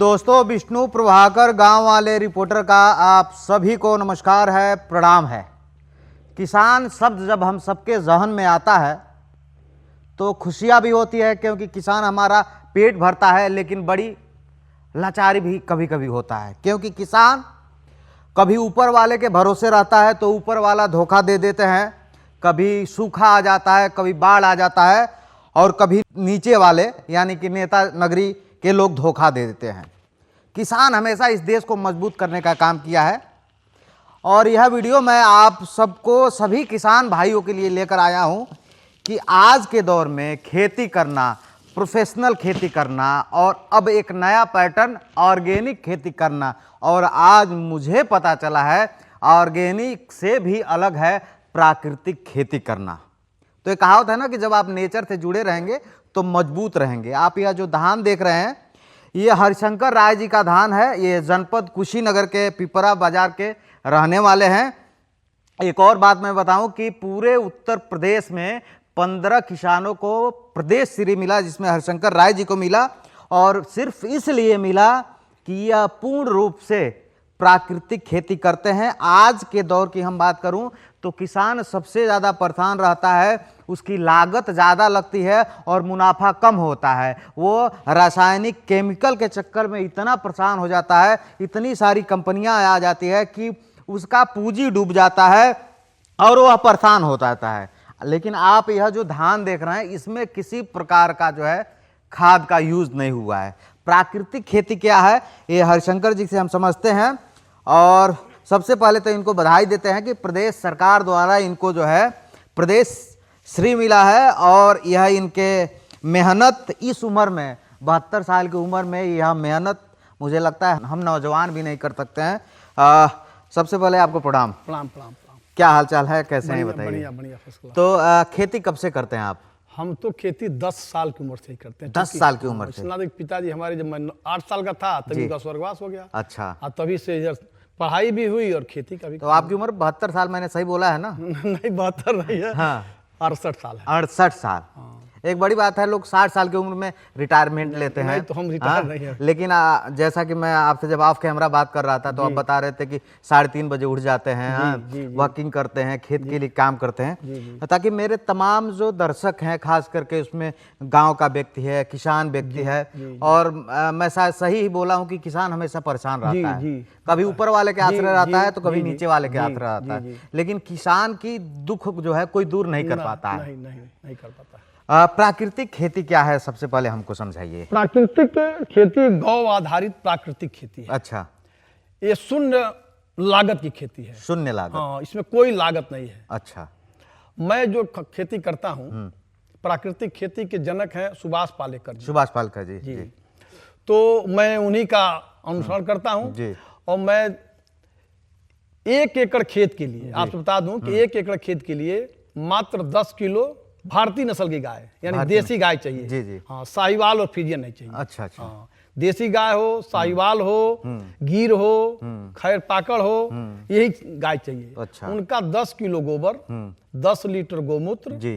दोस्तों, विष्णु प्रभाकर गांव वाले रिपोर्टर का आप सभी को नमस्कार है, प्रणाम है। किसान शब्द जब हम सबके जहन में आता है तो खुशियां भी होती है, क्योंकि किसान हमारा पेट भरता है, लेकिन बड़ी लाचारी भी कभी कभी होता है, क्योंकि किसान कभी ऊपर वाले के भरोसे रहता है तो ऊपर वाला धोखा दे देते हैं, कभी सूखा आ जाता है, कभी बाढ़ आ जाता है, और कभी नीचे वाले यानी कि नेता नगरी के लोग धोखा दे देते हैं। किसान हमेशा इस देश को मजबूत करने का काम किया है, और यह वीडियो मैं आप सबको, सभी किसान भाइयों के लिए लेकर आया हूं कि आज के दौर में खेती करना, प्रोफेशनल खेती करना, और अब एक नया पैटर्न ऑर्गेनिक खेती करना, और आज मुझे पता चला है ऑर्गेनिक से भी अलग है प्राकृतिक खेती करना। तो एक कहावत है ना कि जब आप नेचर से जुड़े रहेंगे तो मजबूत रहेंगे। आप यह जो धान देख रहे हैं, ये हरिशंकर राय जी का धान है। ये जनपद कुशीनगर के पिपरा बाजार के रहने वाले हैं। एक और बात मैं बताऊं कि पूरे उत्तर प्रदेश में 15 किसानों को प्रदेश श्री मिला, जिसमें हरिशंकर राय जी को मिला, और सिर्फ इसलिए मिला कि यह पूर्ण रूप से प्राकृतिक खेती करते हैं। आज के दौर की हम बात करूं तो किसान सबसे ज़्यादा परेशान रहता है, उसकी लागत ज़्यादा लगती है और मुनाफा कम होता है। वो रासायनिक केमिकल के चक्कर में इतना परेशान हो जाता है, इतनी सारी कंपनियां आ जाती है कि उसका पूंजी डूब जाता है और वह परेशान हो जाता है। लेकिन आप यह जो धान देख रहे हैं, इसमें किसी प्रकार का जो है खाद का यूज नहीं हुआ है। प्राकृतिक खेती क्या है, ये हरिशंकर जी से हम समझते हैं। और सबसे पहले तो इनको बधाई देते हैं कि प्रदेश सरकार द्वारा इनको जो है प्रदेश श्री मिला है, और यह इनके मेहनत इस उम्र में, 72 साल की उम्र में यह मेहनत, मुझे लगता है हम नौजवान भी नहीं कर सकते हैं। सबसे पहले आपको प्रणाम। प्रणाम प्रणाम प्रणाम। क्या हालचाल है, कैसे हैं बताइए? बढ़िया बढ़िया। तो खेती कब से करते हैं आप? हम तो खेती 10 साल की उम्र से ही करते हैं। 10 साल की उम्र से? पिताजी हमारे जब मैं 8 साल का था तभी उनका स्वर्गवास हो गया। अच्छा। तभी से इधर पढ़ाई भी हुई और खेती का भी। तो आपकी उम्र 72 साल, मैंने सही बोला है ना? नहीं, 72 नहीं है। हाँ, 68 साल है। 68 साल। एक बड़ी बात है, लोग 60 साल की उम्र में रिटायरमेंट लेते हैं। तो हम रिटायर नहीं है। लेकिन जैसा कि मैं आपसे जब ऑफ कैमरा बात कर रहा था तो आप बता रहे थे कि 3:30 बजे उठ जाते हैं, वॉकिंग करते हैं, खेत के लिए काम करते हैं, ताकि मेरे तमाम जो दर्शक हैं, खास करके उसमें गांव का व्यक्ति है, किसान व्यक्ति है, और मैं शायद सही ही बोला हूं कि किसान हमेशा परेशान रहता है, कभी ऊपर वाले के आश्रय रहता है तो कभी नीचे वाले के आश्रय रहता है, लेकिन किसान की दुख जो है कोई दूर नहीं कर पाता है। नहीं कर पाता। प्राकृतिक खेती क्या है, सबसे पहले हमको समझाइए। प्राकृतिक खेती गौ आधारित प्राकृतिक खेती है। अच्छा। ये शून्य लागत की खेती है। शून्य लागत? हाँ, इसमें कोई लागत नहीं है। अच्छा। मैं जो खेती करता हूँ, प्राकृतिक खेती के जनक हैं सुभाष पालेकर जी। सुभाष पालेकर जी, जी। तो मैं उन्हीं का अनुसरण करता हूँ जी। और मैं 1 एकड़ खेत के लिए, आपसे बता दूं कि 1 एकड़ खेत के लिए मात्र 10 किलो भारतीय नस्ल की गाय, यानी देसी गाय चाहिए। जी जी। हाँ, साहिवाल और फ्रीजियन नहीं चाहिए। अच्छा अच्छा। हाँ, देसी गाय हो, साहिवाल हो, गिर हो, खैर पाकड़ हो, यही गाय चाहिए। अच्छा। उनका 10 किलो गोबर, 10 लीटर गोमूत्र जी,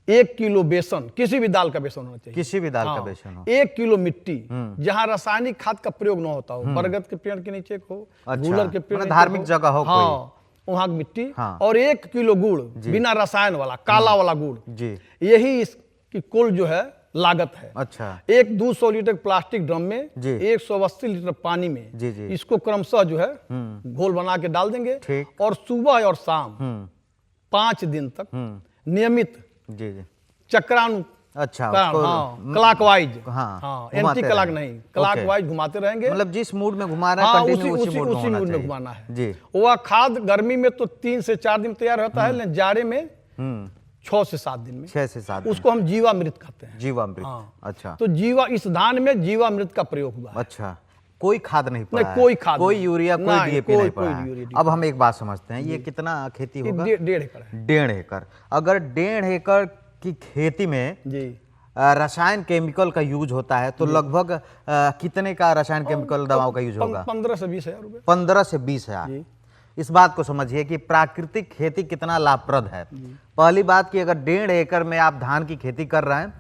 1 किलो बेसन, किसी भी दाल का बेसन होना चाहिए, किसी भी दाल का बेसन हो, 1 किलो मिट्टी, जहाँ रासायनिक खाद का प्रयोग न होता हो, बरगद के पेड़ के नीचे हो, गूलर के पेड़, धार्मिक जगह हो, हाँ, वहां की मिट्टी, और 1 किलो गुड़, बिना रसायन वाला, काला वाला गुड़ जी। यही इसकी कुल जो है लागत है। अच्छा। एक 200 लीटर प्लास्टिक ड्रम में 180 लीटर पानी में जी। इसको क्रमशः जो है घोल बना के डाल देंगे, और सुबह और शाम 5 दिन तक नियमित जी चक्रानु, अच्छा, क्लॉकवाइज, हाँ, एंटी क्लॉक नहीं, क्लॉकवाइज घुमाते रहेंगे। मतलब जिस मूड में घुमा रहे हैं, उसी मूड में घुमाना है जी। वह खाद गर्मी में तो 3 से 4 दिन तैयार होता है, लेकिन जाड़े में 6 से 7 दिन में, 6 से 7 उसको हम जीवामृत कहते हैं। जीवामृत। अच्छा। तो इस धान में जीवामृत का प्रयोग हुआ। अच्छा। कोई खाद नहीं पड़ा है? कोई खाद, कोई यूरिया, कोई डीएपी नहीं पड़ा है। अब हम एक बात समझते हैं, ये कितना खेती होगा? 1.5 एकड़ है। 1.5 एकड़। अगर 1.5 एकड़ की खेती में जी रसायन केमिकल का यूज होता है तो लगभग कितने का रसायन केमिकल दवाओं का यूज होगा? 15 से 20 हजार रुपए। 15 से 20 हजार। इस बात को समझिए कि प्राकृतिक खेती कितना लाभप्रद है। पहली बात कि अगर 1.5 एकड़ में आप धान की खेती कर रहे हैं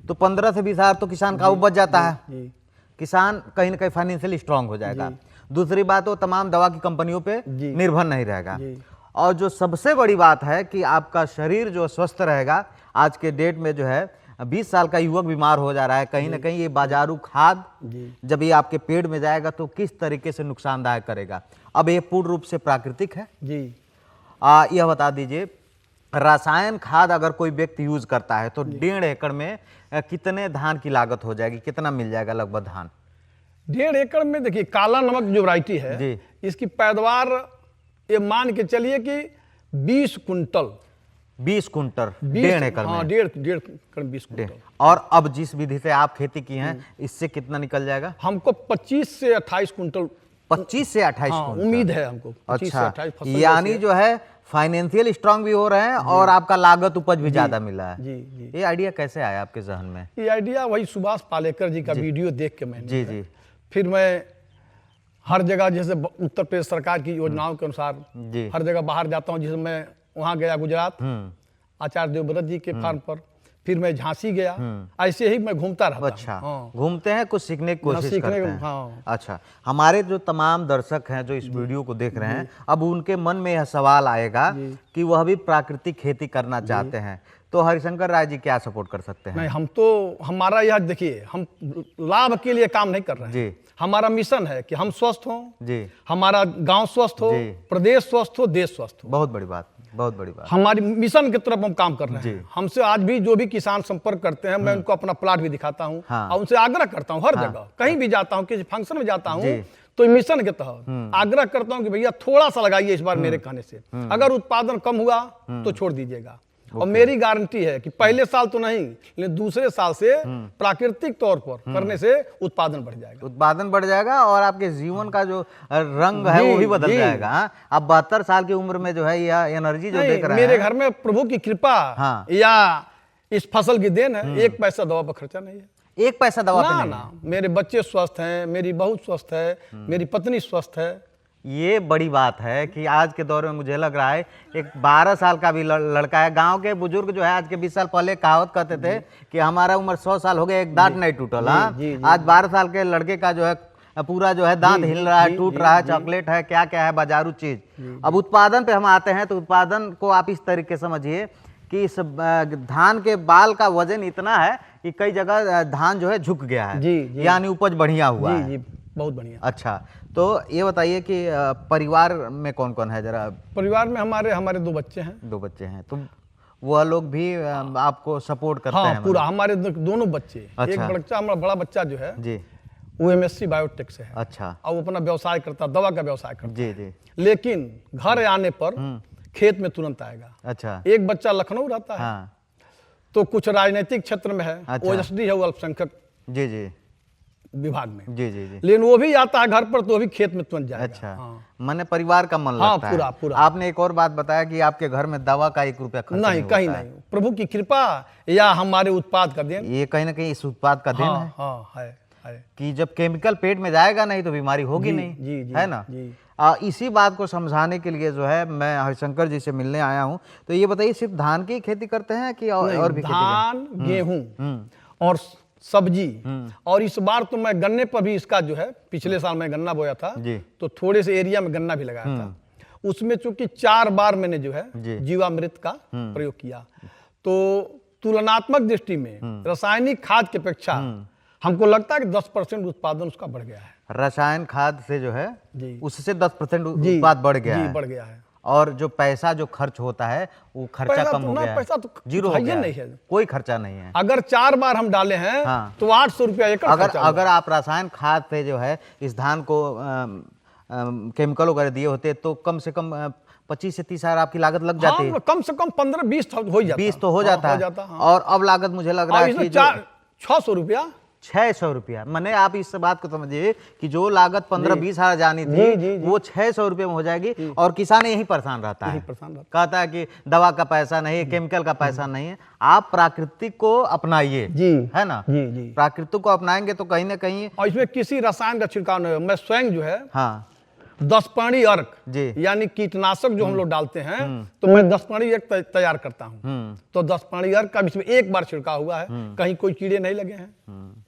तो 15 से 20 हजार तो किसान का उपज जाता है। किसान कहीं ना कहीं फाइनेंशियली स्ट्रांग हो जाएगा। दूसरी बात, वो तमाम दवा की कंपनियों पे निर्भर नहीं रहेगा। और जो सबसे बड़ी बात है कि आपका शरीर जो स्वस्थ रहेगा। आज के डेट में जो है 20 साल का युवक बीमार हो जा रहा है, कहीं ना कहीं ये बाजारू खाद जब ये आपके पेट में जाएगा तो किस तरीके से नुकसानदायक करेगा। अब ये पूर्ण रूप से प्राकृतिक है जी। यह बता दीजिए, रासायन खाद अगर कोई व्यक्ति यूज करता है तो 1.5 एकड़ में कितने धान की लागत हो जाएगी, कितना मिल जाएगा लगभग धान? 1.5 एकड़ में देखिए, काला नमक जो वैरायटी है जी, इसकी पैदावार ये मान के चलिए कि 20 कुंटल 1.5 एकड़ में। हाँ, 1.5 एकड़ 20 कुंटल। और अब जिस विधि से आप खेती की हैं इससे कितना निकल जाएगा? हमको 25 से 28 कुंटल। 25 से 28 कुंटल उम्मीद है हमको। 25 से 28 फसल। यानी जो है फाइनेंशियल स्ट्रांग भी हो रहे हैं और आपका लागत उपज भी ज्यादा मिला है। जी। ये आइडिया कैसे आया आपके जहन में? ये आइडिया वही सुभाष पालेकर जी का वीडियो देख के मैंने जी फिर मैं हर जगह, जैसे उत्तर प्रदेश सरकार की योजनाओं के अनुसार हर जगह बाहर जाता हूँ। जैसे मैं वहाँ गया गुजरात आचार्य देवव्रत जी के फार्म पर, फिर मैं झांसी गया, ऐसे ही मैं घूमता रहता। अच्छा, घूमते हैं, कुछ सीखने की कोशिश करते हैं। अच्छा, हमारे जो तमाम दर्शक हैं जो इस वीडियो को देख रहे हैं, अब उनके मन में यह सवाल आएगा कि वह भी प्राकृतिक खेती करना चाहते हैं, तो हरिशंकर राय जी क्या सपोर्ट कर सकते हैं? नहीं, हम तो, हमारा यह देखिए, हम लाभ के लिए काम नहीं कर रहे हैं। हमारा मिशन है कि हम स्वस्थ हों जी, हमारा गांव स्वस्थ हो, प्रदेश स्वस्थ हो, देश स्वस्थ हो। बहुत बड़ी बात, बहुत बड़ी बात। हमारी मिशन की तरफ हम काम कर रहे हैं। हमसे आज भी जो भी किसान संपर्क करते हैं, मैं उनको अपना प्लाट भी दिखाता हूँ और उनसे आग्रह करता हूँ, हर जगह कहीं भी जाता हूँ, किसी फंक्शन में जाता हूँ तो मिशन के तहत आग्रह करता हूँ कि भैया थोड़ा सा लगाइए इस बार मेरे कहने से, अगर उत्पादन कम हुआ तो छोड़ दीजिएगा। और मेरी गारंटी है कि पहले साल तो नहीं, लेकिन दूसरे साल से प्राकृतिक तौर पर करने से उत्पादन बढ़ जाएगा। उत्पादन बढ़ जाएगा और आपके जीवन का जो रंग है वो भी बदल जाएगा। अब 72 साल की उम्र में जो है यह एनर्जी जो देख रहे हैं, मेरे घर में प्रभु की कृपा या इस फसल की देन है। 1 पैसा दवा पर खर्चा नहीं है। 1 पैसा दवा पे नहीं है। मेरे बच्चे स्वस्थ हैं, मेरी बहू स्वस्थ है, मेरी पत्नी स्वस्थ है। ये बड़ी बात है कि आज के दौर में मुझे लग रहा है एक 12 साल का भी लड़का है। गांव के बुजुर्ग जो है आज के 20 साल पहले कहावत कहते थे कि हमारा उम्र 100 साल हो गया, एक दांत नहीं टूटल। आज 12 साल के लड़के का जो है पूरा जो है दांत हिल रहा है, टूट रहा है, चॉकलेट है, क्या क्या है बाजारू चीज। अब उत्पादन पे हम आते हैं तो उत्पादन को आप इस तरीके समझिए कि इस धान के बाल का वजन इतना है कि कई जगह धान जो है झुक गया है, यानी उपज बढ़िया हुआ है। बहुत बढ़िया। अच्छा, तो ये बताइए कि परिवार में कौन कौन है जरा? परिवार में हमारे 2 बच्चे हैं। 2 बच्चे हैं, तो वह लोग भी आपको सपोर्ट करते हैं? पूरा, हमारे दोनों बच्चे। अच्छा। एक बच्चा, हमारा बड़ा बच्चा जो है जी, वो MSc बायोटेक से है। अच्छा। और वो अपना व्यवसाय करता, दवा का व्यवसाय करता जी जी। लेकिन घर आने पर खेत में तुरंत आएगा। अच्छा। एक बच्चा लखनऊ रहता है। हाँ। तो कुछ राजनीतिक क्षेत्र में है। अच्छा। OSD है, वो अल्पसंख्यक जी जी विभाग में। जी जी जी। लेकिन वो भी आता है घर पर तो वो भी खेत में तुरंत जाएगा। अच्छा। मैंने परिवार का मन लगता है। पूरा। आपने एक और बात बताया कि आपके घर में दवा का 1 रुपया खर्च नहीं, कहीं नहीं। प्रभु की कृपा या हमारे उत्पाद का देन। ये कहीं ना कहीं इस उत्पाद का देन है। हाँ, है कि जब केमिकल पेट में जाएगा नहीं तो बीमारी होगी नहीं। जी, है ना? इसी बात को समझाने के लिए जो है मैं हरिशंकर जी से मिलने आया हूँ। तो ये बताइए, सिर्फ धान की खेती करते हैं कि और भी? धान, गेहूं और सब्जी। और इस बार तो मैं गन्ने पर भी, इसका जो है पिछले साल मैं गन्ना बोया था तो थोड़े से एरिया में गन्ना भी लगाया था। उसमें चूंकि 4 बार मैंने जो है जीवामृत का प्रयोग किया, तो तुलनात्मक दृष्टि में रासायनिक खाद की अपेक्षा हमको लगता है कि 10% उत्पादन उसका बढ़ गया है। रसायन खाद से जो है उससे 10% उत्पाद बढ़ गया है। बढ़ गया है। और जो पैसा जो खर्च होता है वो खर्चा कम हो गया है। पैसा तो जीरो हो गया नहीं है, कोई खर्चा नहीं है। अगर 4 बार हम डाले हैं तो 800 रुपया एकड़। अगर आप रासायन खाद पे जो है इस धान को केमिकल वगैरह दिए होते तो कम से कम 25 से 30 हजार आपकी लागत लग जाती है। कम से कम 15-20 हो जाता, 20 तो हो जाता है। और अब लागत मुझे लग रहा है कि 600 रुपया 600 रुपया। मैंने आप इस बात को समझिए कि जो लागत 15-20 हजार जानी थी वो 600 रुपये में हो जाएगी। और किसान यही परेशान रहता है, कहता है कि दवा का पैसा नहीं है, केमिकल का पैसा नहीं है। आप प्राकृतिक को अपनाइए, है ना? प्राकृतिक को अपनाएंगे तो कहीं ना कहीं, और इसमें किसी रसायन का छिड़काव नहीं है। मैं स्वयं जो है 10 पानी अर्क यानी कीटनाशक जो हम लोग डालते हैं तो मैं 10 पानी अर्क तैयार करता हूँ। तो 10 पानी अर्क का इसमें 1 बार छिड़काव हुआ है, कहीं कोई कीड़े नहीं लगे हैं।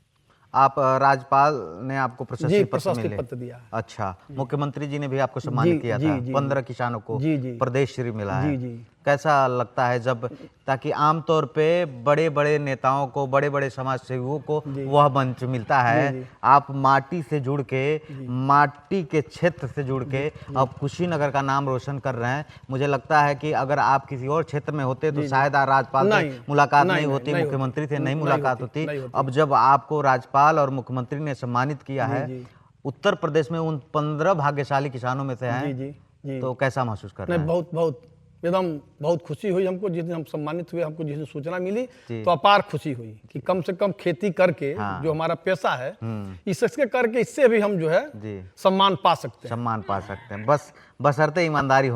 आप राज्यपाल ने आपको प्रशस्ति पत्र दिया। अच्छा, मुख्यमंत्री जी ने भी आपको सम्मानित किया था। 15 किसानों को प्रदेश श्री मिला है। कैसा लगता है जब, ताकि आमतौर पे बड़े बड़े नेताओं को, बड़े बड़े समाज सेवियों को वह मंच मिलता है, आप माटी से जुड़ के, माटी के क्षेत्र से जुड़ के अब कुशीनगर का नाम रोशन कर रहे हैं। मुझे लगता है कि अगर आप किसी और क्षेत्र में होते तो शायद राज्यपाल से मुलाकात नहीं होती, मुख्यमंत्री से नहीं मुलाकात होती। अब जब आपको राज्यपाल और मुख्यमंत्री ने सम्मानित किया है, उत्तर प्रदेश में उन 15 भाग्यशाली किसानों में से हैं, तो कैसा महसूस कर रहे हैं? बहुत एकदम बहुत खुशी हुई हमको जिस दिन हम सम्मानित हुए। हमको जिस दिन सूचना मिली तो अपार खुशी हुई कि कम से कम खेती करके जो हमारा पेशा है, इसके करके इससे भी हम जो है सम्मान पा सकते हैं। बशर्ते ईमानदारी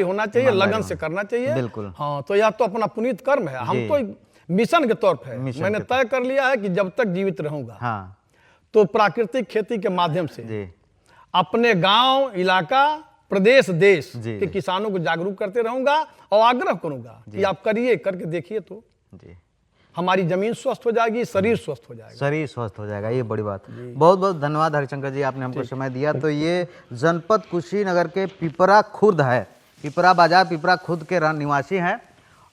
होना चाहिए, लगन से करना चाहिए। बिल्कुल। हाँ, तो यह तो अपना पुनीत कर्म है। हम तो मिशन के तौर पर मैंने तय कर लिया है कि जब तक जीवित रहूंगा तो प्राकृतिक खेती के माध्यम से अपने गांव, इलाका, प्रदेश, देश के किसानों को जागरूक करते रहूंगा और आग्रह करूंगा कि आप करिए, करके देखिए तो हमारी जमीन स्वस्थ हो जाएगी, शरीर स्वस्थ हो जाएगा। ये बड़ी बात। बहुत बहुत धन्यवाद हरिशंकर जी, आपने हमको समय दिया। तो ये जनपद कुशीनगर के पिपरा खुर्द है, पिपरा बाजार, पिपरा खुर्द के निवासी हैं।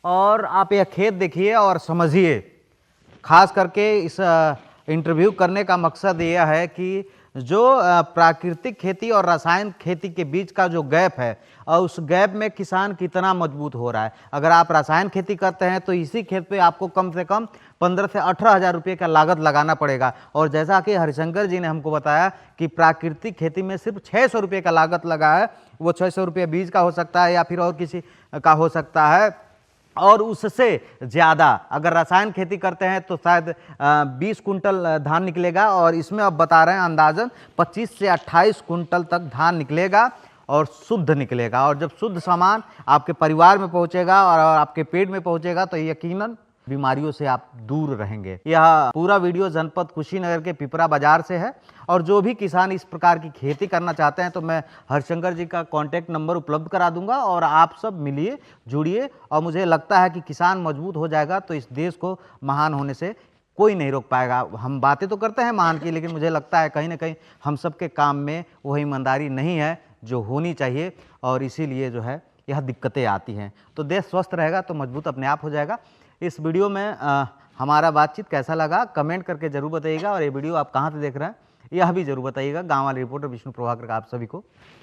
और आप यह खेत देखिए और समझिए, खास करके इस इंटरव्यू करने का मकसद यह है कि जो प्राकृतिक खेती और रासायनिक खेती के बीच का जो गैप है, और उस गैप में किसान कितना मजबूत हो रहा है। अगर आप रासायनिक खेती करते हैं तो इसी खेत पे आपको कम से कम 15 से 18 हज़ार रुपये का लागत लगाना पड़ेगा। और जैसा कि हरिशंकर जी ने हमको बताया कि प्राकृतिक खेती में सिर्फ 600 रुपये का लागत लगा है। वो 600 रुपये बीज का हो सकता है या फिर और किसी का हो सकता है, और उससे ज़्यादा अगर रसायन खेती करते हैं तो शायद 20 कुंटल धान निकलेगा। और इसमें अब बता रहे हैं अंदाजन 25 से 28 कुंटल तक धान निकलेगा और शुद्ध निकलेगा। और जब शुद्ध सामान आपके परिवार में पहुंचेगा और आपके पेट में पहुंचेगा तो यकीनन बीमारियों से आप दूर रहेंगे। यह पूरा वीडियो जनपद कुशीनगर के पिपरा बाजार से है। और जो भी किसान इस प्रकार की खेती करना चाहते हैं तो मैं हरिशंकर जी का कॉन्टैक्ट नंबर उपलब्ध करा दूंगा, और आप सब मिलिए, जुड़िए। और मुझे लगता है कि किसान मजबूत हो जाएगा तो इस देश को महान होने से कोई नहीं रोक पाएगा। हम बातें तो करते हैं महान की, लेकिन मुझे लगता है कहीं ना कहीं हम सबके काम में वह ईमानदारी नहीं है जो होनी चाहिए, और इसीलिए जो है यह दिक्कतें आती हैं। तो देश स्वस्थ रहेगा तो मजबूत अपने आप हो जाएगा। इस वीडियो में हमारा बातचीत कैसा लगा कमेंट करके जरूर बताइएगा। और ये वीडियो आप कहाँ से देख रहे हैं यह भी जरूर बताइएगा। गांव वाले रिपोर्टर विष्णु प्रभाकर का आप सभी को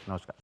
नमस्कार।